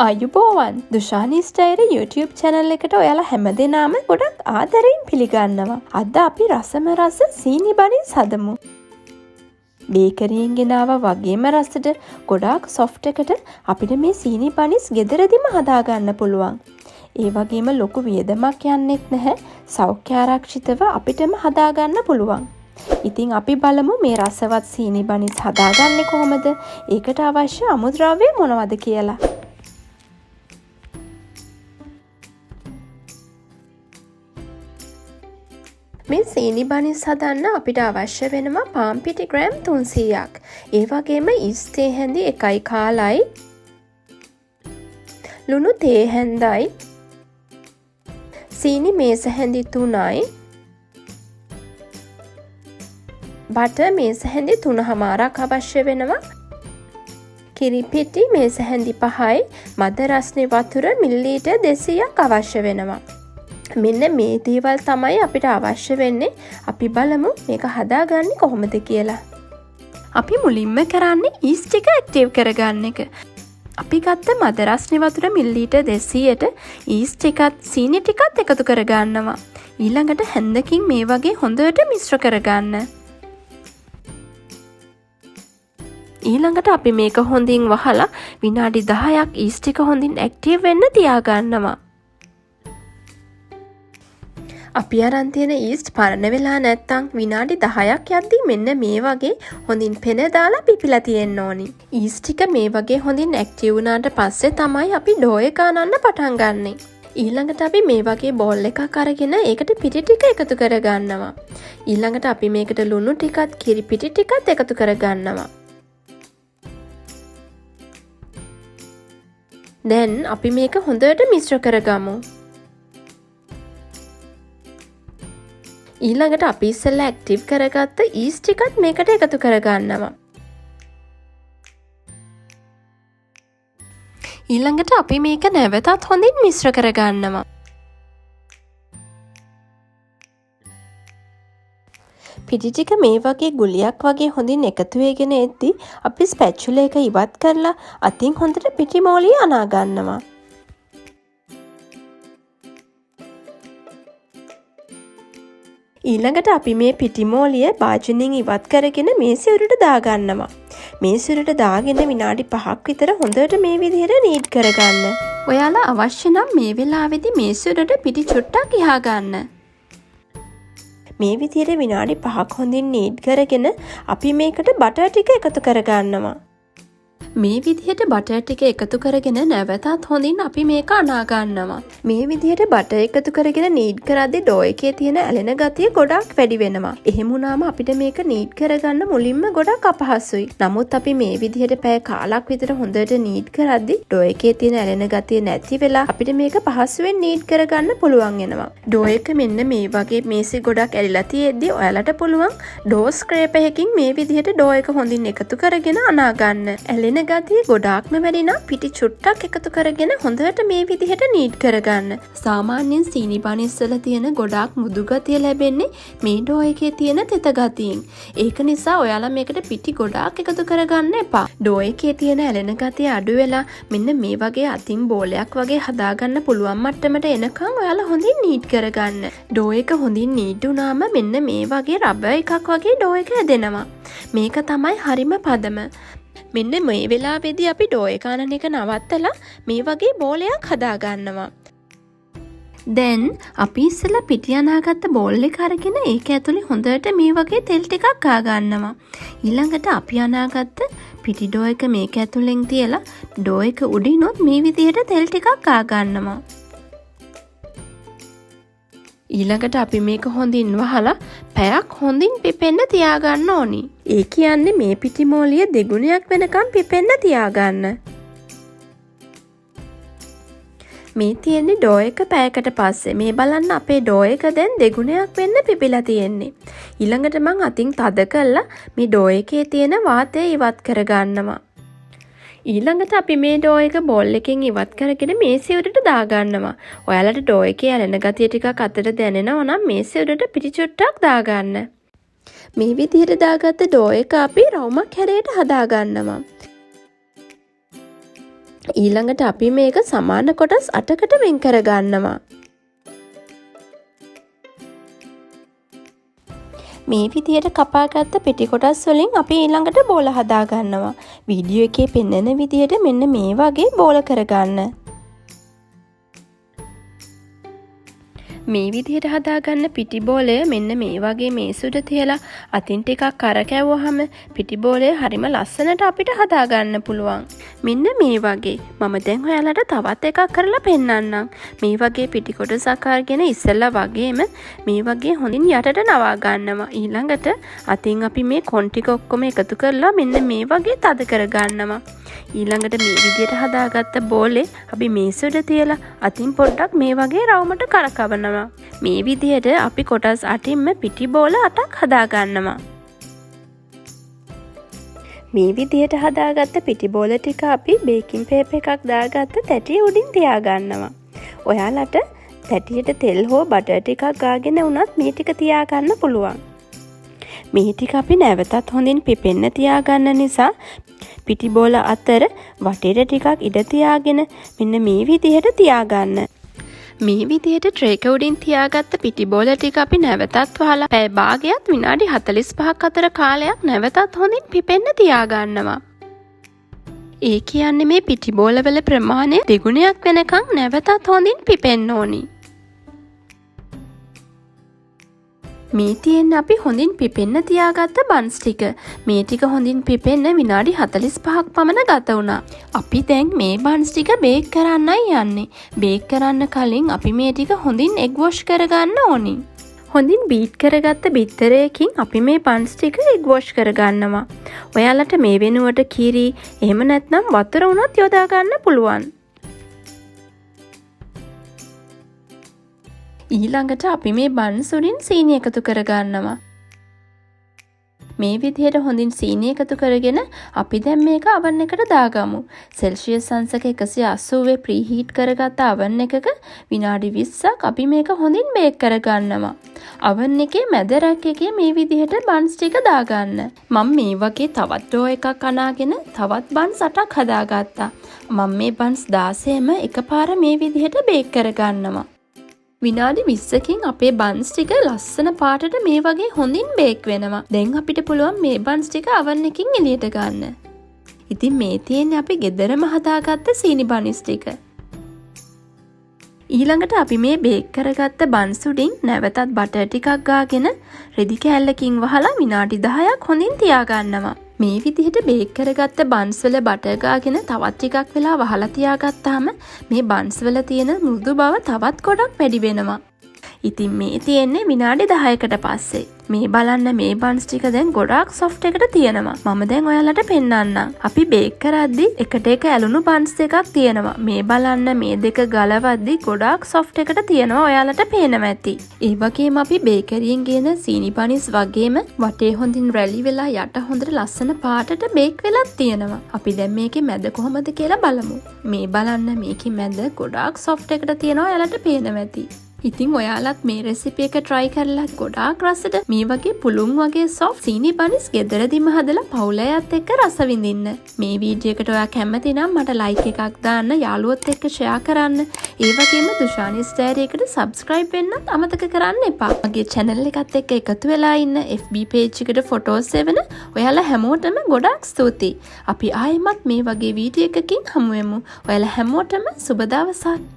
ආයුබෝවන් දුෂානි style YouTube channel එකට ඔයාලා හැමදෙනාම ගොඩක් ආදරෙන් පිළිගන්නවා. අද අපි රසම රස සීනි බනිස් හදමු. බේකරියෙන් ගෙනාවා වගේම රසට ගොඩාක් soft එකට අපිට මේ සීනි බනිස් ගෙදරදිම හදා ගන්න පුළුවන්. ඒ වගේම ලොකු වියදමක් යන්නෙත් නැහැ. සෞඛ්‍ය ආරක්ෂිතව අපිටම හදා ගන්න පුළුවන්. ඉතින් අපි බලමු මේ රසවත් සීනි බනිස් හදාගන්නේ කොහොමද? ඒකට අවශ්‍ය අමුද්‍රව්‍ය මොනවද කියලා. මේ සීනි බනිස් හදන්න අපිට අවශ්‍ය වෙනවා පාන් පිටි ග්‍රෑම් 300ක්. ඒ වගේම ඊස් තේ හැඳි 1යි කාලයි. ලුණු තේ හැඳයි. සීනි මේස හැඳි 3යි. බටර් මේස හැඳි 3මාරක් අවශ්‍ය වෙනවා. කිරි පිටි මේස හැඳි 5යි. මද රස්නේ වතුර මිලිලීටර් 200ක් අවශ්‍ය වෙනවා. මෙන්න මේ දේවල් තමයි අපිට අවශ්‍ය වෙන්නේ. අපි බලමු මේක හදාගන්නේ කොහොමද කියලා. අපි මුලින්ම කරන්නේ ඊස් ටික ඇක්ටිව් කරගන්න එක. අපි ගත්ත මද රස්නේ වතුර මිලිලීටර් 200ට ඊස් ටිකත් සීනි ටිකත් එකතු කරගන්නවා. ඊළඟට හැන්දකින් මේ වගේ හොඳට මිශ්‍ර කරගන්න. ඊළඟට අපි මේක හොඳින් වහලා විනාඩි 10ක් ඊස් ටික හොඳින් ඇක්ටිව් වෙන්න තියාගන්නවා. අපි අරන් තියෙන ඊස්ට් පරණ වෙලා නැත්තම් විනාඩි 10ක් යද්දි මෙන්න මේ වගේ හොඳින් පෙන දාලා පිපිලා තියෙන්න ඕනි. ඊස්ට් ටික මේ වගේ හොඳින් ඇක්ටිව් වුණාට පස්සේ තමයි අපි ඩෝ එක අනන්න පටන් ගන්නෙ. ඊළඟට අපි මේ වගේ බෝල් එකක් අරගෙන ඒකට පිටි ටික එකතු කරගන්නවා. ඊළඟට අපි මේකට ලුණු ටිකත් කිරි පිටි ටිකත් එකතු කරගන්නවා. දැන් අපි මේක හොඳට මිශ්‍ර කරගමු. ඊළඟට අපි ඉස්සෙල්ලා ඇක්ටිව් කරගත්ත ඊස් ටිකත් මේකට එකතු කරගන්නවා. ඊළඟට අපි මේක නැවතත් හොඳින් මිශ්‍ර කරගන්නවා. පිටි ටික මේ වගේ ගුලියක් වගේ හොඳින් එකතු වෙගෙන එද්දි අපි ස්පැචුලා එක ඉවත් කරලා අතින් හොඳට පිටි මෝලිය අනා ගන්නවා. ඊළඟට අපි මේ පිටිමෝලිය භාජනයෙන් ඉවත් කරගෙන මේසෙ උඩට දාගන්නවා. මේසෙ උඩට දාගෙන විනාඩි 5ක් විතර හොඳට මේ විදිහට නීට් කරගන්න. ඔයාලා අවශ්‍ය නම් මේ වෙලාවේදී මේසෙ උඩට පිටි චුට්ටක් ඉහා ගන්න. මේ විදිහට විනාඩි 5ක් හොඳින් නීට් කරගෙන අපි මේකට බටර් ටික එකතු කරගන්නවා. මේ විදිහට බටර් ටික එකතු කරගෙන නැවතත් හොඳින් අපි මේක අනා ගන්නවා. මේ විදිහට බටර් එකතු කරගෙන නීට් කරද්දී ඩෝ එකේ තියෙන ඇලෙන ගතිය ගොඩක් වැඩි වෙනවා. එහෙම වුණාම අපිට මේක නීට් කරගන්න මුලින්ම ගොඩක් අපහසුයි. නමුත් අපි මේ විදිහට පැය කාලක් විතර හොඳට නීට් කරද්දී ඩෝ එකේ තියෙන ඇලෙන ගතිය නැති වෙලා අපිට මේක පහසුවෙන් නීට් කරගන්න පුළුවන් වෙනවා. ඩෝ එක මෙන්න මේ වගේ මේසෙ ගොඩක් ඇලිලා තියෙද්දී ඔයාලට පුළුවන් ඩෝ ස්ක්‍රේපර් එකකින් මේ විදිහට ඩෝ එක හොඳින් එකතු කරගෙන අනා ගන්න. ඇලෙන ගතිය ගොඩාක්ම වැඩි නම් පිටි චුට්ටක් එකතු කරගෙන හොඳට මේ විදිහට නීට් කරගන්න. සාමාන්‍යයෙන් සීනි බනිස් වල තියෙන ගොඩාක් මෘදු ගතිය ලැබෙන්නේ මේ ඩෝ එකේ තියෙන තෙත ගතියෙන්. ඒක නිසා ඔයාලා මේකට පිටි ගොඩාක් එකතු කරගන්න එපා. ඩෝ එකේ තියෙන ඇලෙන ගතිය අඩු වෙලා මෙන්න මේ වගේ අතින් බෝලයක් වගේ හදාගන්න පුළුවන් මට්ටමට එනකන් ඔයාලා හොඳින් නීට් කරගන්න. ඩෝ එක හොඳින් නීට් වුණාම මෙන්න මේ වගේ රබර් එකක් වගේ ඩෝ එක හැදෙනවා. මේක තමයි හරිම පදම. මෙන්න මේ වෙලාවේදී අපි ඩෝ එක අනන එක නවත්තලා මේ වගේ බෝලයක් හදාගන්නවා. දැන් අපි ඉස්සෙල්ලා පිටි අනාගත්ත බෝල් එක අරගෙන ඒක ඇතුලේ හොඳට මේ වගේ තෙල් ටිකක් ගන්නවා. ඊළඟට අපි අනාගත්ත පිටි ඩෝ එක මේක ඇතුලෙන් තියලා ඩෝ එක උඩිනුත් මේ විදිහට තෙල් ටිකක් ගන්නවා. ඊළඟට අපි මේක හොඳින් වහලා පැයක් හොඳින් පිපෙන්න තියාගන්න ඕනි. ඒ කියන්නේ මේ පිටිමෝලිය දෙගුණයක් වෙනකම් පිපෙන්න තියාගන්න. මේ තියෙන්නේ ඩෝ එක පැයකට පස්සේ. මේ බලන්න අපේ ඩෝ එක දැන් දෙගුණයක් වෙන්න පිපිලා තියෙන්නේ. ඊළඟට මං අතින් තද කරලා මේ ඩෝ එකේ තියෙන වාතය ඉවත් කරගන්නවා. ඊළඟට අපි මේ ඩෝ එක බෝල් එකෙන් ඉවත් කරගෙන මේසෙ උඩට දාගන්නවා. ඔයාලට ඩෝ එකේ ඇලෙන ගතිය ටිකක් අතට දැනෙනවා නම් මේසෙ උඩට පිටි චුට්ටක් දාගන්න. මේ විදිහට දාගත්ත ඩෝ එක අපි රවුමක් හැරයට හදාගන්නවා. ඊළඟට අපි මේක සමාන කොටස් 8කට වෙන් කර ගන්නවා. මේ විදියට කපාගත්ත පිටි කොටස් වලින් අපි ඊළඟට බෝල හදා ගන්නවා. වීඩියෝ එකේ පෙන්වන විදියට මෙන්න මේ වගේ බෝල කරගන්න. මේ විදිහට හදාගන්න පිටි බෝලය මෙන්න මේ වගේ මේසුට තියලා අතින් ටිකක් කරකැවුවහම පිටි බෝලය හරිම ලස්සනට අපිට හදාගන්න පුළුවන්. මෙන්න මේ වගේ. මම දැන් ඔයාලට තවත් එකක් කරලා පෙන්නන්නම්. මේ වගේ පිටි කොටසක් අරගෙන ඉස්සෙල්ලා වගේම මේ වගේ හොඳින් යටට නවා ගන්නවා. ඊළඟට අතින් අපි මේ කොන් ටික ඔක්කොම එකතු කරලා මෙන්න මේ වගේ තද කර ගන්නවා. ඊළඟට මේ විදිහට හදාගත්ත බෝලේ අපි මේසුට තියලා අතින් පොඩ්ඩක් මේ වගේ රවුමට කරකවනවා. මේ විදිහට අපි කොටස් 8න්ම පිටි බෝල 8ක් හදා ගන්නවා. මේ විදිහට හදාගත්ත පිටි බෝල ටික අපි බේකින් පේපර් එකක් දාගත්ත තැටිය උඩින් තියා ගන්නවා. ඔයාලට තැටියට තෙල් හෝ බටර් ටිකක් ගාගෙන වුණත් මේ ටික තියා ගන්න පුළුවන්. මේ ටික අපි නැවතත් හොඳින් පිපෙන්න තියා ගන්න නිසා පිටි බෝල අතර වටේට ටිකක් ඉඩ තියාගෙන මෙන්න මේ විදිහට තියා ගන්න. මේ විදිහට ට්‍රේක උඩින් තියාගත්ත පිටි බෝල ටික අපි නැවතත් වහලා පැය භාගයක් විනාඩි 45ක් අතර කාලයක් නැවතත් හොඳින් පිපෙන්න තියා ගන්නවා. ඒ කියන්නේ මේ පිටි බෝල වල ප්‍රමාණය දෙගුණයක් වෙනකන් නැවතත් හොඳින් පිපෙන්න ඕනි. මේ තියෙන්නේ අපි හොඳින් පිපෙන්න තියාගත්ත බන්ස් ටික. මේ ටික හොඳින් පිපෙන්න විනාඩි 45ක් පමණ ගත වුණා. අපි දැන් මේ බන්ස් ටික බේක් කරන්නයි යන්නේ. බේක් කරන්න කලින් අපි මේ ටික හොඳින් එග් වොෂ් කරගන්න ඕනි. හොඳින් බීට් කරගත්ත බිත්තරයකින් අපි මේ බන්ස් ටික එග් වොෂ් කරගන්නවා. ඔයාලට මේ වෙනුවට කිරි එහෙම නැත්නම් වතුර උනත් යොදා ගන්න පුළුවන්. ඊළඟට අපි මේ බන්ස් වලින් සීනි එකතු කරගන්නවා. මේ විදිහට හොඳින් සීනි එකතු කරගෙන අපි දැන් මේක oven එකට දාගමු. සෙල්සියස් අංශක 180 ප්‍රීහීට් කරගත්ත oven එකක විනාඩි 20ක් අපි මේක හොඳින් බේක් කරගන්නවා. oven එකේ මැද රැක් එකේ මේ විදිහට බන්ස් ටික දාගන්න. මම මේ වගේ තවත් ඩෝ එකක් අනාගෙන තවත් බන්ස් 8ක් හදාගත්තා. මම මේ බන්ස් 16ම එකපාර මේ විදිහට බේක් කරගන්නවා. විනාඩි 20කින් අපේ බන්ස් ටික ලස්සන පාටට මේ වගේ හොඳින් බේක් වෙනවා. දැන් අපිට පුළුවන් මේ බන්ස් ටික oven එකකින් එළියට ගන්න. ඉතින් මේ තියෙන්නේ අපි ගෙදරම හදාගත්ත සීනි බනිස් ටික. ඊළඟට අපි මේ බේක් කරගත්ත බන්ස් උඩින් නැවතත් බටර් ටිකක් ගාගෙන රෙදි කෑල්ලකින් වහලා විනාඩි 10ක් හොඳින් තියාගන්නවා. මේ විදිහට බේක් කරගත්ත බන්ස් වල බටර් ගාගෙන තවත් ටිකක් වෙලා වහලා තියාගත්තාම මේ බන්ස් වල තියෙන මෘදු බව තවත් ගොඩක් වැඩි වෙනවා. ඉතින් මේ තියෙන්නේ විනාඩි 10කට පස්සේ. මේ බලන්න මේ බන්ස් ටික දැන් ගොඩාක් සොෆ්ට් එකට තියෙනවා. මම දැන් ඔයාලට පෙන්නන්නම්. අපි බේක් කරද්දි එකට එක ඇලුණු බන්ස් දෙකක් තියෙනවා. මේ බලන්න මේ දෙක ගලවද්දි ගොඩාක් සොෆ්ට් එකට තියෙනවා. ඔයාලට පේනවා ඇති. ඒ වගේම අපි බේකරියෙන් ගේන සීනි බනිස් වගේම වටේ හොඳින් රැලි වෙලා යට හොඳට ලස්සන පාටට බේක් වෙලත් තියෙනවා. අපි දැන් මේකේ මැද කොහොමද කියලා බලමු. මේ බලන්න මේකේ මැද ගොඩාක් සොෆ්ට් එකට තියෙනවා. ඔයාලට පේනවා ඇති. ඉතින් ඔයාලත් මේ රෙසිපි එක try කරලා ගොඩාක් රසට මේ වගේ පුළුන් වගේ soft සීනි බනිස් ගෙදරදීම හදලා පවුලයත් එක්ක රස විඳින්න. මේ වීඩියෝ එකට ඔයා කැමති නම් මට like එකක් දාන්න, යාළුවොත් එක්ක share කරන්න. ඒ වගේම දුෂානිස් ඩයරි එකට subscribe වෙන්නත් අමතක කරන්න එපා. මගේ channel එකත් එක්ක එකතු වෙලා ඉන්න FB page එකට photos එවන ඔයාලා හැමෝටම ගොඩාක් ස්තුතියි. අපි ආයෙමත් මේ වගේ වීඩියෝ එකකින් හමු වෙමු. ඔයාලා හැමෝටම සුබ දවසක්.